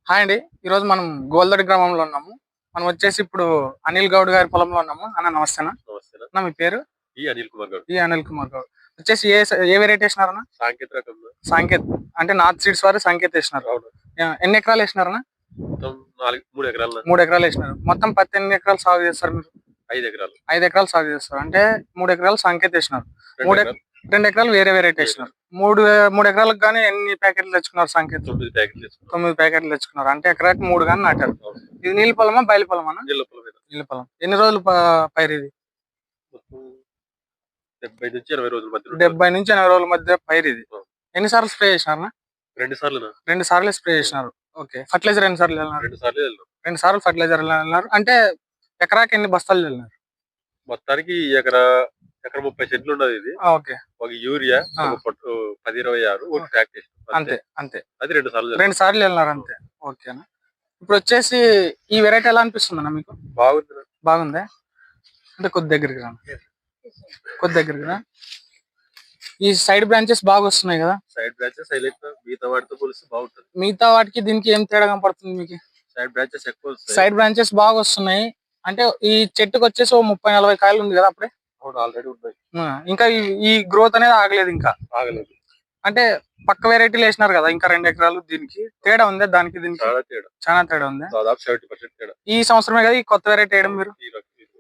Hi అండి. ఈరోజు మనం గోల్దొడి గ్రామంలో ఉన్నాము. మనం వచ్చేసి ఇప్పుడు అనిల్ గౌడ్ గారి పొలంలో ఉన్నాము. అన్న నమస్తేనా? నమస్తేనా. అన్న మీ పేరు? అనిల్ కుమార్ గౌడ్. అనిల్ కుమార్ గౌడ్. వచ్చేసి ఏ వెరైటీ వేసినారన్న? సాంకేతిక రకంలో. సాంకేత్ అంటే నార్త్ సీడ్స్ వారు సాంకేత్ వేసినారు. అవును. ఎన్ని ఎకరాలు వేసినారన్న? మొత్తం 3 ఎకరాలు. 3 ఎకరాలు వేసినారు. మొత్తం పత్తి ఎన్ని ఎకరాలు సాగు చేస్తారు మీరు? 5 ఎకరాలు. 5 ఎకరాలు సాగు చేస్తారు. అంటే 3 ఎకరాలు సాంకేత్ వేసినారు. 2 ఎకరాలు వేరే వెరైటీ వేసినారు. 3 ఎకరాలకు గానీ ఎన్ని ప్యాకెట్లు తెచ్చుకున్నారు సాంకేత్? 9 ప్యాకెట్లు తెచ్చుకున్నాం. 9 ప్యాకెట్లు తెచ్చుకున్నారు. అంటే ఎకరాకి 3 గానీ నాటారు. ఇది నీళ్ళ పొలమా బయలు పొలమా? నీళ్ళ పొలం. నీళ్ళ పొలం. ఎన్ని రోజులు పైరు ఇది? మొత్తం 70 నుంచి 80 రోజుల మధ్య. 70 నుంచి 80 రోజుల మధ్య పైరు ఇది. ఎన్నిసార్లు స్ప్రే చేసినారు? 2 సార్లు. 2 సార్లు స్ప్రే చేసినారు. ఓకే. ఫర్టిలైజర్ ఎన్ని సార్లు వెళ్ళినారు? 2 సార్లు వెళ్ళినాం. 2 సార్లు ఫర్టిలైజర్ వెళ్ళినారు. అంటే ఎకరాకి ఎన్ని బస్తాలు వెళ్ళినారు? మొత్తానికి ఎకరా 30 సెంట్లు ఉన్నది ఇది. ఓకే. ఒక యూరియా, ఒక 10-26, ఒక ట్రాక్టర్. అంతే అంతే. అది 2 సార్లు. 2 సార్లు వెళ్ళినారు అంతే. ఓకేనా. ఇప్పుడు వచ్చేసి ఈ వెరైటీ ఎలా అనిపిస్తుంది అన్న మీకు? బాగుంది. బాగుందా? అంటే కొద్ది దగ్గరికి రా. కొద్ది దగ్గరికి రా. ఈ సైడ్ బ్రాంచెస్ బాగా వస్తున్నాయి కదా? Side branches highlight. మిగతా వాటితో పోలిస్తే బాగుంటుంది. మిగతా వాటికి దీనికి ఏం తేడా కనపడుతుంది మీకు? సైడ్ బ్రాంచెస్ ఎక్కువ వస్తాయి. సైడ్ బ్రాంచెస్ బాగా వస్తున్నాయి. అంటే ఈ చెట్టుకు వచ్చేసి 30-40 కాయలు ఉంది కదా అప్పుడే? ఆల్రెడీ ఉన్నాయి. ఇంకా ఈ గ్రోత్ అనేది ఆగలేదు. ఇంకా ఆగలేదు. అంటే పక్క వెరైటీలు వేసినారు కదా ఇంకా 2 ఎకరాలు. దీనికి తేడా ఉందా? దానికి దీనికి చాలా తేడా ఉంది. దాదాపు 70% తేడా. ఈ సంవత్సరమే కదా ఈ కొత్త వెరైటీ వేయడం మీరు?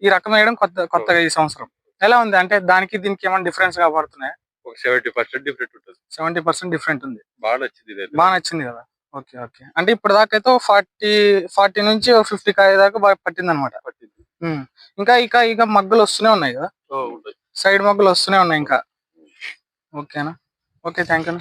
ఈ రకం వేయడం కొత్తగా ఈ సంవత్సరం ఎలా ఉంది? అంటే దానికి దీనికి ఏమైనా డిఫరెన్స్ కాబడుతున్నాయి? ఒక 70% డిఫరెంట్ ఉంటుంది. 70% డిఫరెంట్ ఉంది. బాగా నచ్చింది. బాగా నచ్చింది కదా? Okay okay. అంటే ఇప్పుడు దాకా అయితే 40 నుంచి 50 కాయ దాకా బాగా పట్టింది అనమాట. ఇంకా మగ్గులు వస్తూనే ఉన్నాయి కదా? సైడ్ మగ్గులు వస్తూనే ఉన్నాయి ఇంకా. ఓకేనా. Okay, thank you.